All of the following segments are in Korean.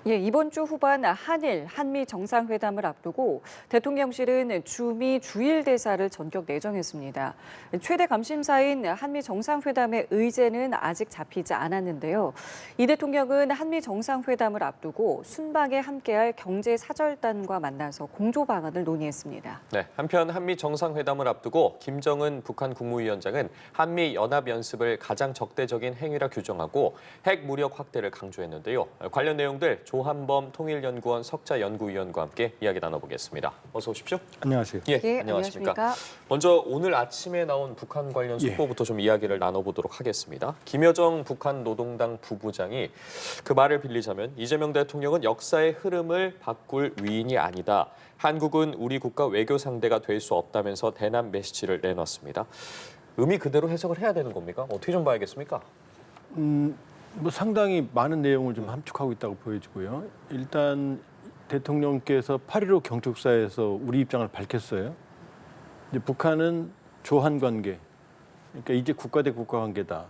예, 이번 주 후반 한미 정상회담을 앞두고 대통령실은 주미 주일 대사를 전격 내정했습니다. 최대 감심사인 한미 정상회담의 의제는 아직 잡히지 않았는데요. 이 대통령은 한미 정상회담을 앞두고 순방에 함께할 경제사절단과 만나서 공조 방안을 논의했습니다. 네, 한편 한미 정상회담을 앞두고 김정은 북한 국무위원장은 한미 연합 연습을 가장 적대적인 행위라 규정하고 핵 무력 확대를 강조했는데요. 관련 내용들 조한범 통일연구원 석자연구위원과 함께 이야기 나눠보겠습니다. 어서 오십시오. 안녕하세요. 예, 안녕하십니까. 먼저 오늘 아침에 나온 북한 관련 속보부터 좀 이야기를 나눠보도록 하겠습니다. 김여정 북한 노동당 부부장이 그 말을 빌리자면 이재명 대통령은 역사의 흐름을 바꿀 위인이 아니다. 한국은 우리 국가 외교 상대가 될 수 없다면서 대남 메시지를 내놨습니다. 의미 그대로 해석을 해야 되는 겁니까? 어떻게 좀 봐야겠습니까? 뭐 상당히 많은 내용을 좀 함축하고 있다고 보여지고요. 일단 대통령께서 8.15 경축사에서 우리 입장을 밝혔어요. 이제 북한은 조한 관계, 그러니까 이제 국가 대 국가 관계다.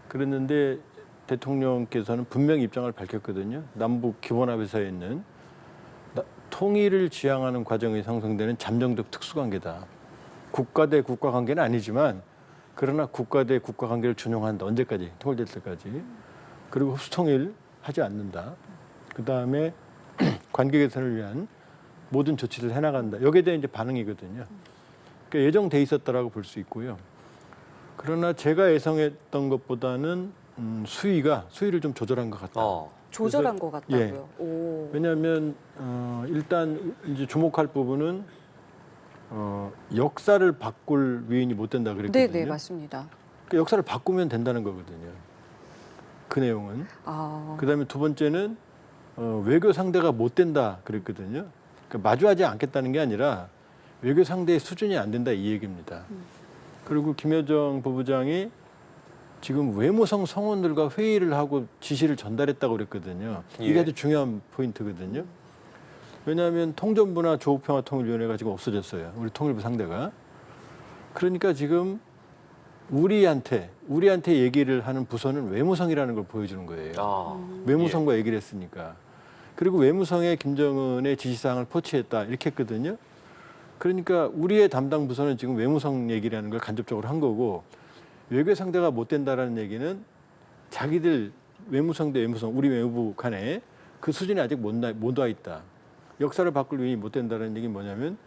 그랬는데 대통령께서는 분명히 입장을 밝혔거든요. 남북 기본합의서에 있는 통일을 지향하는 과정에 형성되는 잠정적 특수관계다. 국가 대 국가 관계는 아니지만 그러나 국가 대 국가 관계를 준용한다. 언제까지? 통일될 때까지. 그리고 흡수통일 하지 않는다. 그다음에 관계 개선을 위한 모든 조치를 해나간다. 여기에 대한 이제 반응이거든요. 그러니까 예정돼 있었다라고 볼 수 있고요. 그러나 제가 예상했던 것보다는 수위를 좀 조절한 것 같다. 조절한 것 같다고요. 예. 오. 왜냐하면 일단 이제 주목할 부분은 역사를 바꿀 위인이 못 된다 그랬거든요. 네, 맞습니다. 그러니까 역사를 바꾸면 된다는 거거든요. 그 내용은. 그다음에 두 번째는 외교 상대가 못 된다 그랬거든요. 그러니까 마주하지 않겠다는 게 아니라 외교 상대의 수준이 안 된다 이 얘기입니다. 그리고 김여정 부부장이 지금 외무성 성원들과 회의를 하고 지시를 전달했다고 그랬거든요. 이게 아주 중요한 포인트거든요. 왜냐하면 통전부나 조국평화통일위원회가 지금 없어졌어요. 우리 통일부 상대가. 그러니까 지금 우리한테 얘기를 하는 부서는 외무성이라는 걸 보여주는 거예요. 외무성과 얘기를 했으니까. 그리고 외무성에 김정은의 지시사항을 포치했다 이렇게 했거든요. 그러니까 우리의 담당 부서는 지금 외무성 얘기라는 걸 간접적으로 한 거고 외교 상대가 못 된다라는 얘기는 자기들 외무성 대 외무성, 우리 외무부 간에 그 수준이 아직 못 와 있다. 역사를 바꿀 위인이 못 된다는 얘기는 뭐냐면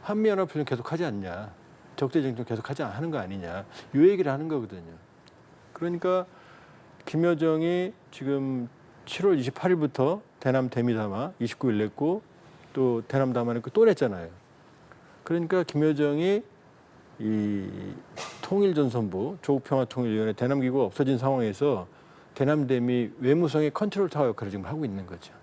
한미연합훈련 계속하지 않냐. 적대정책 계속하지 않는 거 아니냐. 이 얘기를 하는 거거든요. 그러니까 김여정이 지금 7월 28일부터 대남 대미담화 29일 냈고 또 대남 담화는 또 냈잖아요. 그러니까 김여정이 이 통일전선부, 조국평화통일위원회 대남기구가 없어진 상황에서 대남대미 외무성의 컨트롤 타워 역할을 지금 하고 있는 거죠.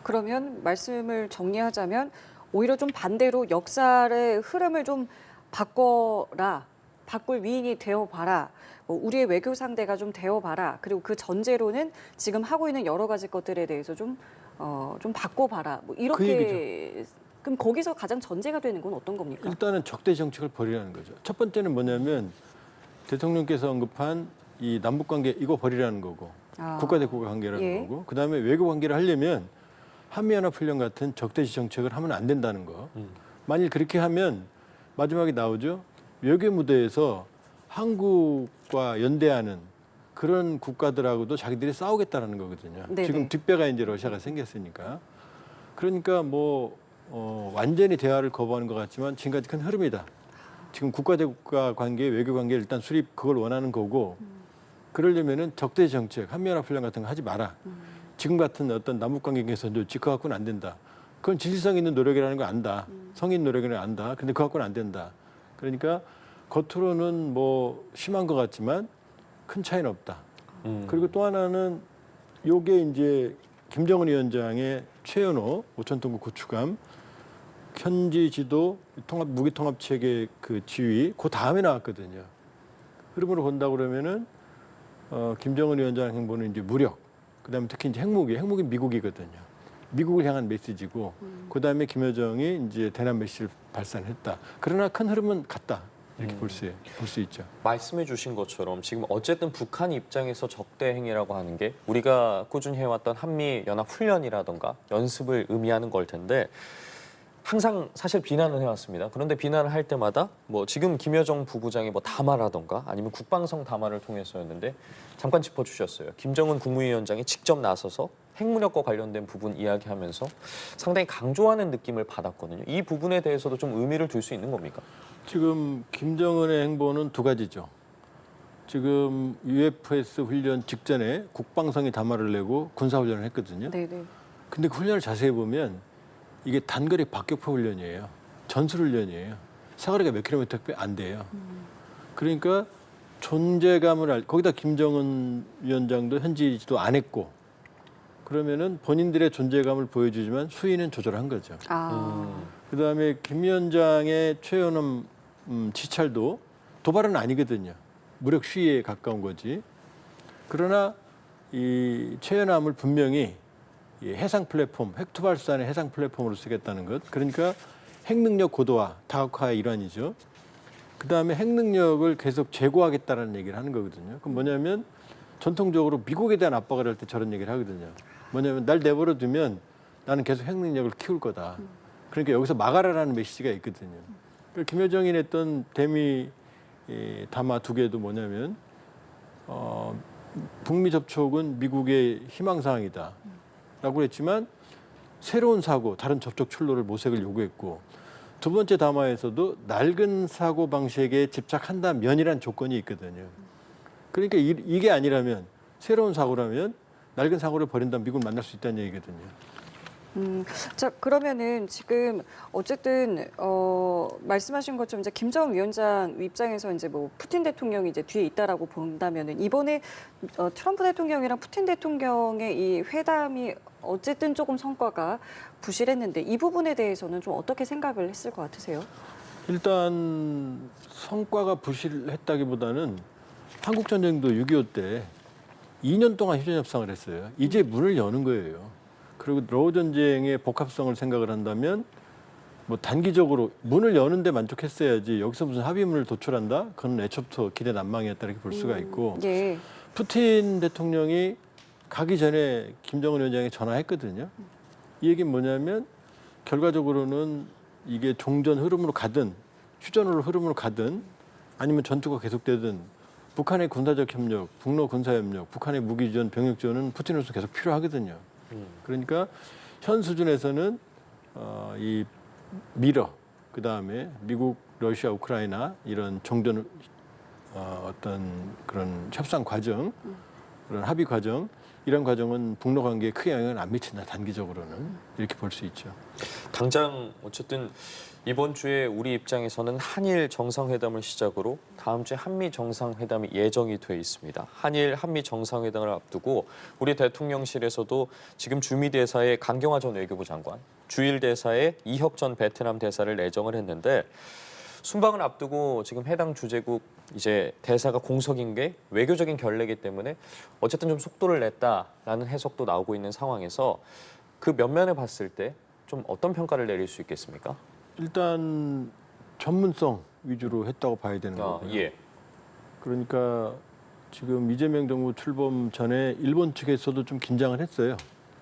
그러면 말씀을 정리하자면 오히려 좀 반대로 역사의 흐름을 좀 바꿔라, 바꿀 위인이 되어봐라, 우리의 외교 상대가 좀 되어봐라, 그리고 그 전제로는 지금 하고 있는 여러 가지 것들에 대해서 좀 바꿔봐라, 이렇게. 그 그럼 거기서 가장 전제가 되는 건 어떤 겁니까? 일단은 적대 정책을 버리라는 거죠. 첫 번째는 뭐냐면 대통령께서 언급한 이 남북관계 이거 버리라는 거고 국가 대 국가 관계라는 거고 그다음에 외교 관계를 하려면 한미연합훈련 같은 적대시 정책을 하면 안 된다는 거. 만일 그렇게 하면 마지막에 나오죠. 외교 무대에서 한국과 연대하는 그런 국가들하고도 자기들이 싸우겠다라는 거거든요. 네네. 지금 뒷배가 이제 러시아가 생겼으니까. 그러니까 완전히 대화를 거부하는 것 같지만 지금까지 큰 흐름이다. 지금 국가 대 국가 관계, 외교 관계 일단 수립 그걸 원하는 거고 그러려면은 적대 정책, 한미연합훈련 같은 거 하지 마라. 지금 같은 어떤 남북 관계 개선도 그거 갖고는 안 된다. 그건 진실성 있는 노력이라는 거 안다. 성인 노력이라는 거 안다. 근데 그거 갖고는 안 된다. 그러니까 겉으로는 심한 것 같지만 큰 차이는 없다. 그리고 또 하나는 요게 이제 김정은 위원장의 최연호 오천통구 구축함 현지 지도 무기 통합 체계 그 지휘 그 다음에 나왔거든요. 흐름으로 본다 그러면은 김정은 위원장 행보는 이제 무력, 그다음에 특히 이제 핵무기 미국이거든요. 미국을 향한 메시지고 그다음에 김여정이 이제 대남 메시지를 발산했다. 그러나 큰 흐름은 같다. 이렇게 볼 수 있죠. 말씀해 주신 것처럼 지금 어쨌든 북한 입장에서 적대 행위라고 하는 게 우리가 꾸준히 해왔던 한미 연합 훈련이라던가 연습을 의미하는 걸 텐데 항상 사실 비난을 해왔습니다. 그런데 비난을 할 때마다 뭐 지금 김여정 부부장의 뭐 담화라던가 아니면 국방성 담화를 통해서였는데 잠깐 짚어주셨어요. 김정은 국무위원장이 직접 나서서 핵무력과 관련된 부분 이야기하면서 상당히 강조하는 느낌을 받았거든요. 이 부분에 대해서도 좀 의미를 둘 수 있는 겁니까? 지금 김정은의 행보는 두 가지죠. 지금 UFS 훈련 직전에 국방성의 담화를 내고 군사훈련을 했거든요. 네네. 근데 그 훈련을 자세히 보면 이게 단거리 박격포 훈련이에요. 전술 훈련이에요. 사거리가 몇 킬로미터밖에 안 돼요. 그러니까 존재감을 거기다 김정은 위원장도 현지지도 안 했고 그러면은 본인들의 존재감을 보여주지만 수위는 조절한 거죠. 그다음에 김 위원장의 최연엄 지찰도 도발은 아니거든요. 무력 시위에 가까운 거지. 그러나 이 최연함을 분명히 이 해상 플랫폼, 핵투발산의 해상 플랫폼으로 쓰겠다는 것. 그러니까 핵능력 고도화, 다각화의 일환이죠. 그다음에 핵능력을 계속 제고하겠다는 얘기를 하는 거거든요. 그럼 뭐냐면 전통적으로 미국에 대한 압박을 할 때 저런 얘기를 하거든요. 뭐냐면 날 내버려 두면 나는 계속 핵능력을 키울 거다. 그러니까 여기서 막아라라는 메시지가 있거든요. 그러니까 김여정이 냈던 대미 담화 두 개도 뭐냐면 북미 접촉은 미국의 희망사항이다. 라고 했지만 새로운 사고, 다른 접촉 출로를 모색을 요구했고 두 번째 담화에서도 낡은 사고 방식에 집착한다면이란 조건이 있거든요. 그러니까 이게 아니라면 새로운 사고라면 낡은 사고를 버린다면 미국을 만날 수 있다는 얘기거든요. 자, 그러면은 지금 어쨌든 말씀하신 것처럼 이제 김정은 위원장 입장에서 이제 뭐 푸틴 대통령이 이제 뒤에 있다라고 본다면은 이번에 트럼프 대통령이랑 푸틴 대통령의 이 회담이 어쨌든 조금 성과가 부실했는데 이 부분에 대해서는 좀 어떻게 생각을 했을 것 같으세요? 일단 성과가 부실했다기보다는 한국 전쟁도 6.25 때 2년 동안 휴전 협상을 했어요. 이제 문을 여는 거예요. 그리고 러우 전쟁의 복합성을 생각을 한다면 뭐 단기적으로 문을 여는데 만족했어야지 여기서 무슨 합의문을 도출한다? 그건 애초부터 기대 난망이었다 이렇게 볼 수가 있고 예. 푸틴 대통령이 가기 전에 김정은 위원장에 전화했거든요. 이 얘기는 뭐냐면 결과적으로는 이게 종전 흐름으로 가든 휴전으로 흐름으로 가든 아니면 전투가 계속되든 북한의 군사적 협력, 북러 군사 협력, 북한의 무기 지원, 병력 지원은 푸틴으로서 계속 필요하거든요. 그러니까 현 수준에서는 이 미러, 그 다음에 미국, 러시아, 우크라이나 이런 종전 어떤 그런 협상 과정, 그런 합의 과정 이런 과정은 북러 관계에 크게 영향을 안 미친다 단기적으로는 이렇게 볼 수 있죠. 당장 어쨌든 이번 주에 우리 입장에서는 한일 정상회담을 시작으로 다음 주에 한미 정상회담이 예정이 돼 있습니다. 한일 한미 정상회담을 앞두고 우리 대통령실에서도 지금 주미 대사의 강경화 전 외교부 장관, 주일 대사의 이혁 전 베트남 대사를 내정을 했는데 순방을 앞두고 지금 해당 주재국 이제 대사가 공석인 게 외교적인 결례이기 때문에 어쨌든 좀 속도를 냈다라는 해석도 나오고 있는 상황에서 그 면면을 봤을 때 좀 어떤 평가를 내릴 수 있겠습니까? 일단 전문성 위주로 했다고 봐야 되는 거고요. 예. 그러니까 지금 이재명 정부 출범 전에 일본 측에서도 좀 긴장을 했어요.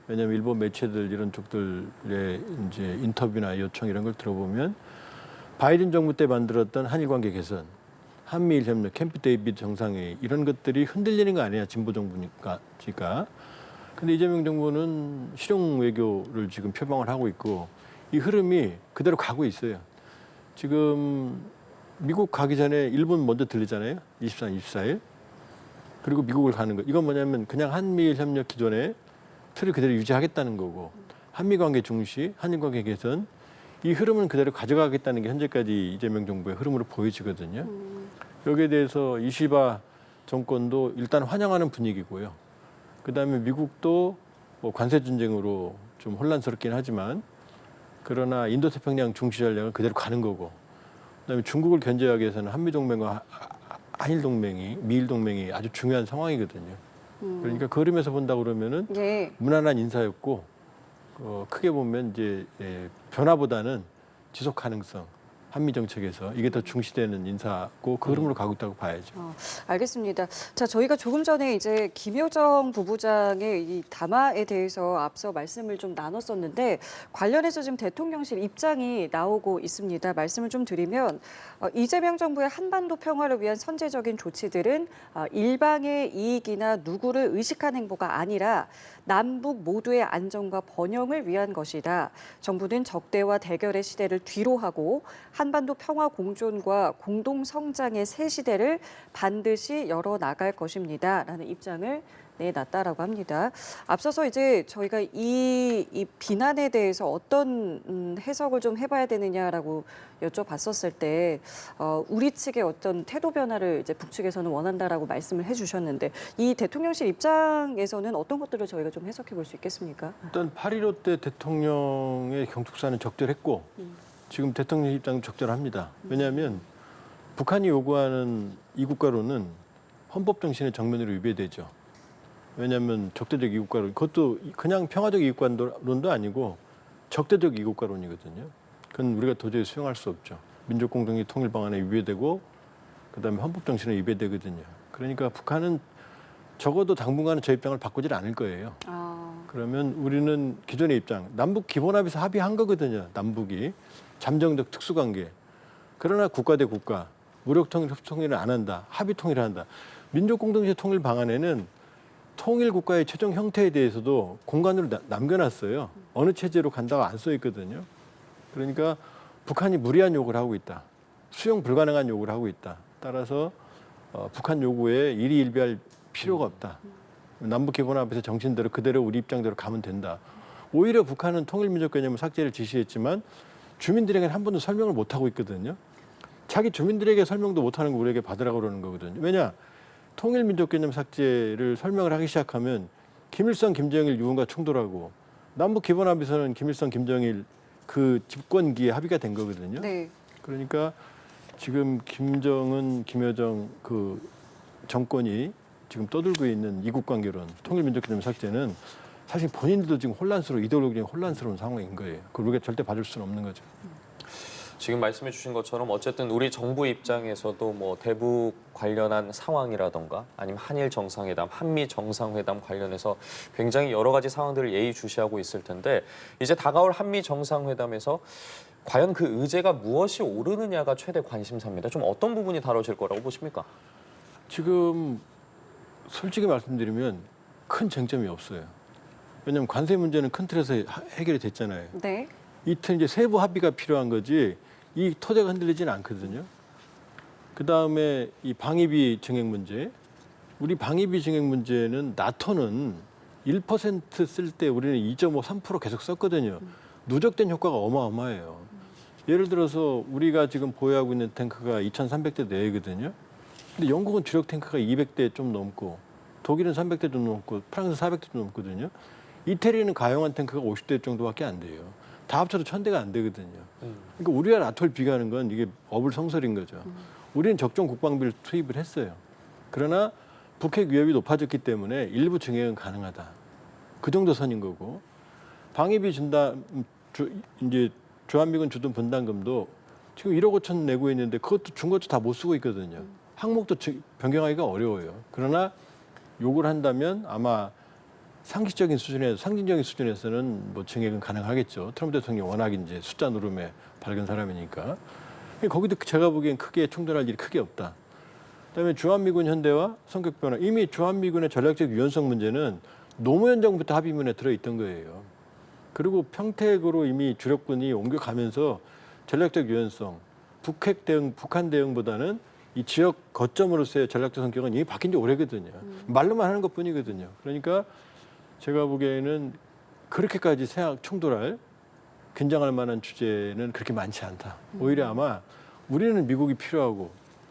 왜냐하면 일본 매체들 이런 쪽들의 이제 인터뷰나 요청 이런 걸 들어보면 바이든 정부 때 만들었던 한일 관계 개선, 한미일 협력, 캠프 데이비드 정상회의 이런 것들이 흔들리는 거 아니냐 진보 정부니까. 근데 이재명 정부는 실용 외교를 지금 표방을 하고 있고 이 흐름이 그대로 가고 있어요. 지금 미국 가기 전에 일본 먼저 들리잖아요. 23, 24일. 그리고 미국을 가는 거. 이건 뭐냐면 그냥 한미일 협력 기존의 틀을 그대로 유지하겠다는 거고 한미 관계 중시, 한일 관계 개선 이 흐름은 그대로 가져가겠다는 게 현재까지 이재명 정부의 흐름으로 보여지거든요. 여기에 대해서 이시바 정권도 일단 환영하는 분위기고요. 그다음에 미국도 뭐 관세 전쟁으로 좀 혼란스럽긴 하지만 그러나 인도태평양 중시 전략은 그대로 가는 거고 그다음에 중국을 견제하기 위해서는 한미 동맹과 한일 동맹이 미일 동맹이 아주 중요한 상황이거든요. 그러니까 그 흐름에서 본다 그러면은 예. 무난한 인사였고 크게 보면 이제 변화보다는 지속 가능성 한미 정책에서 이게 더 중시되는 인사고 그 흐름으로 가고 있다고 봐야죠. 알겠습니다. 자, 저희가 조금 전에 이제 김여정 부부장의 이 담화에 대해서 앞서 말씀을 좀 나눴었는데 관련해서 지금 대통령실 입장이 나오고 있습니다. 말씀을 좀 드리면 이재명 정부의 한반도 평화를 위한 선제적인 조치들은 일방의 이익이나 누구를 의식한 행보가 아니라 남북 모두의 안정과 번영을 위한 것이다. 정부는 적대와 대결의 시대를 뒤로하고 한반도 평화 공존과 공동 성장의 새 시대를 반드시 열어나갈 것입니다. 라는 입장을 내놨다라고 합니다. 앞서서 이제 저희가 이 비난에 대해서 어떤 해석을 좀 해봐야 되느냐라고 여쭤봤었을 때 우리 측의 어떤 태도 변화를 이제 북측에서는 원한다라고 말씀을 해주셨는데 이 대통령실 입장에서는 어떤 것들을 저희가 좀 해석해 볼 수 있겠습니까? 일단 8.15 때 대통령의 경축사는 적절했고 지금 대통령 입장도 적절합니다. 왜냐하면 북한이 요구하는 이국가로는 헌법 정신의 정면으로 위배되죠. 왜냐하면 적대적 이국가론, 그것도 그냥 평화적 이국가론도 아니고 적대적 이국가론이거든요. 그건 우리가 도저히 수용할 수 없죠. 민족 공동체 통일 방안에 위배되고 그다음에 헌법 정신에 위배되거든요. 그러니까 북한은 적어도 당분간은 저 입장을 바꾸질 않을 거예요. 그러면 우리는 기존의 입장, 남북 기본합의서 합의한 거거든요. 남북이 잠정적 특수관계. 그러나 국가 대 국가, 무력 통일, 협 통일을 안 한다. 합의 통일을 한다. 민족 공동체 통일 방안에는 통일 국가의 최종 형태에 대해서도 공간으로 남겨놨어요. 어느 체제로 간다고 안 써 있거든요. 그러니까 북한이 무리한 요구를 하고 있다. 수용 불가능한 요구를 하고 있다. 따라서 북한 요구에 일희일비할 필요가 없다. 남북 기본합의서 정신대로 그대로 우리 입장대로 가면 된다. 오히려 북한은 통일민족 개념 삭제를 지시했지만 주민들에게는 한 번도 설명을 못 하고 있거든요. 자기 주민들에게 설명도 못 하는 거 우리에게 받으라고 그러는 거거든요. 왜냐? 통일민족 개념 삭제를 설명을 하기 시작하면 김일성, 김정일 유언과 충돌하고 남북 기본합의서는 김일성, 김정일 그 집권기에 합의가 된 거거든요. 네. 그러니까 지금 김정은, 김여정 그 정권이 지금 떠들고 있는 이국관계론, 통일민족 개념 삭제는 사실 본인들도 지금 이데올로기적인 혼란스러운 상황인 거예요. 그걸 우리가 절대 받을 수는 없는 거죠. 지금 말씀해 주신 것처럼 어쨌든 우리 정부 입장에서도 뭐 대북 관련한 상황이라던가 아니면 한일 정상회담, 한미 정상회담 관련해서 굉장히 여러 가지 상황들을 예의주시하고 있을 텐데 이제 다가올 한미 정상회담에서 과연 그 의제가 무엇이 오르느냐가 최대 관심사입니다. 좀 어떤 부분이 다뤄질 거라고 보십니까? 지금 솔직히 말씀드리면 큰 쟁점이 없어요. 왜냐하면 관세 문제는 큰 틀에서 해결이 됐잖아요. 네. 이틀 이제 세부 합의가 필요한 거지 이 토대가 흔들리지는 않거든요. 그 다음에 이 방위비 증액 문제. 우리 방위비 증액 문제는 나토는 1% 쓸 때 우리는 2.5, 3% 계속 썼거든요. 누적된 효과가 어마어마해요. 예를 들어서 우리가 지금 보유하고 있는 탱크가 2,300대 내외거든요. 근데 영국은 주력 탱크가 200대 좀 넘고 독일은 300대 좀 넘고 프랑스 400대 좀 넘거든요. 이태리는 가용한 탱크가 50대 정도밖에 안 돼요. 다 합쳐도 1,000대가 안 되거든요. 그러니까 우리가 나토를 비교하는 건 이게 어불성설인 거죠. 우리는 적정 국방비를 투입을 했어요. 그러나 북핵 위협이 높아졌기 때문에 일부 증액은 가능하다. 그 정도 선인 거고 방위비 준다 이제 주한미군 주둔 분담금도 지금 1억 5천 내고 있는데 그것도 준 것도 다 못 쓰고 있거든요. 항목도 변경하기가 어려워요. 그러나 요구를 한다면 아마 상식적인 수준에서 상징적인 수준에서는 뭐 증액은 가능하겠죠. 트럼프 대통령이 워낙 이제 숫자 누름에 밝은 사람이니까. 거기도 제가 보기엔 크게 충돌할 일이 크게 없다. 그다음에 주한미군 현대화, 성격 변화. 이미 주한미군의 전략적 유연성 문제는 노무현 정부부터 합의문에 들어있던 거예요. 그리고 평택으로 이미 주력군이 옮겨가면서 전략적 유연성, 북핵 대응, 북한 대응보다는 이 지역 거점으로서의 전략적 성격은 이미 바뀐 지 오래거든요. 말로만 하는 것뿐이거든요. 그러니까 제가 보기에는 그렇게까지 충돌할, 긴장할 만한 주제는 그렇게 많지 않다. 오히려 아마 우리는 미국이 필요하고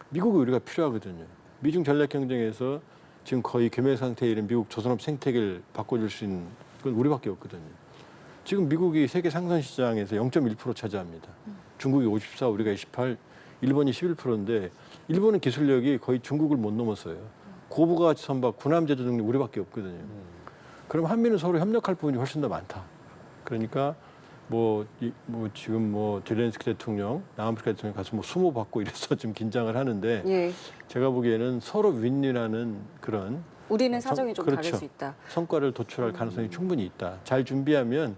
미국이 우리가 필요하거든요. 미중 전략 경쟁에서 지금 거의 괴멸 상태에 이른 미국 조선업 생태계를 바꿔줄 수 있는 건 우리밖에 없거든요. 지금 미국이 세계 상선 시장에서 0.1% 차지합니다. 중국이 54, 우리가 28, 일본이 11%인데 일본은 기술력이 거의 중국을 못 넘었어요. 고부가가치 선박, 군함 제조 능력 우리밖에 없거든요. 그럼 한미는 서로 협력할 부분이 훨씬 더 많다. 그러니까 지금 젤렌스키 대통령, 남아프리카 대통령 가서 수모 받고 이래서 좀 긴장을 하는데 예. 제가 보기에는 서로 윈윈하는 그런 우리는 사정이 좀 그렇죠. 다를 수 있다. 성과를 도출할 가능성이 충분히 있다. 잘 준비하면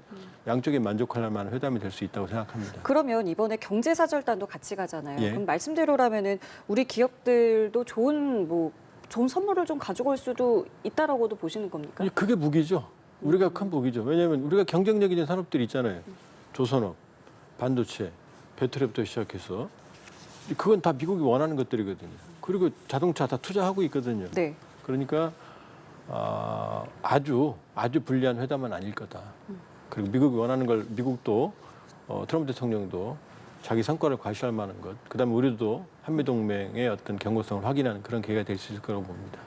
양쪽이 만족할 만한 회담이 될 수 있다고 생각합니다. 그러면 이번에 경제사절단도 같이 가잖아요. 예. 그럼 말씀대로라면은 우리 기업들도 좋은 선물을 좀 가져올 수도 있다라고도 보시는 겁니까? 그게 무기죠. 우리가 큰 무기죠. 왜냐하면 우리가 경쟁력 있는 산업들이 있잖아요. 조선업, 반도체, 배터리부터 시작해서 그건 다 미국이 원하는 것들이거든요. 그리고 자동차 다 투자하고 있거든요. 네. 그러니까 아주 불리한 회담은 아닐 거다. 그리고 미국이 원하는 걸 미국도 트럼프 대통령도 자기 성과를 과시할 만한 것, 그다음에 우리도 한미동맹의 어떤 경고성을 확인하는 그런 계기가 될 수 있을 거라고 봅니다.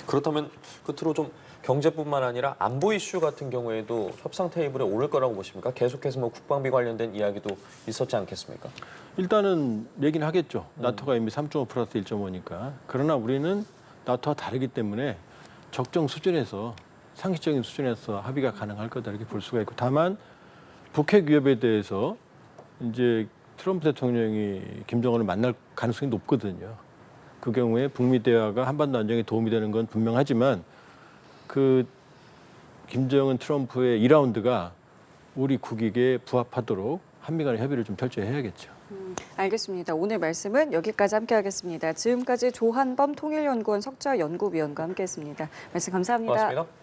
그렇다면 끝으로 좀 경제뿐만 아니라 안보 이슈 같은 경우에도 협상 테이블에 오를 거라고 보십니까? 계속해서 국방비 관련된 이야기도 있었지 않겠습니까? 일단은 얘기는 하겠죠. 나토가 이미 3.5 플러스 1.5니까. 그러나 우리는 나토와 다르기 때문에 적정 수준에서 상식적인 수준에서 합의가 가능할 거다 이렇게 볼 수가 있고, 다만 북핵 위협에 대해서 이제 트럼프 대통령이 김정은을 만날 가능성이 높거든요. 그 경우에 북미 대화가 한반도 안정에 도움이 되는 건 분명하지만 그 김정은 트럼프의 2라운드가 우리 국익에 부합하도록 한미 간의 협의를 좀 철저히 해야겠죠. 알겠습니다. 오늘 말씀은 여기까지 함께하겠습니다. 지금까지 조한범 통일연구원 석좌연구위원과 함께했습니다. 말씀 감사합니다. 고맙습니다.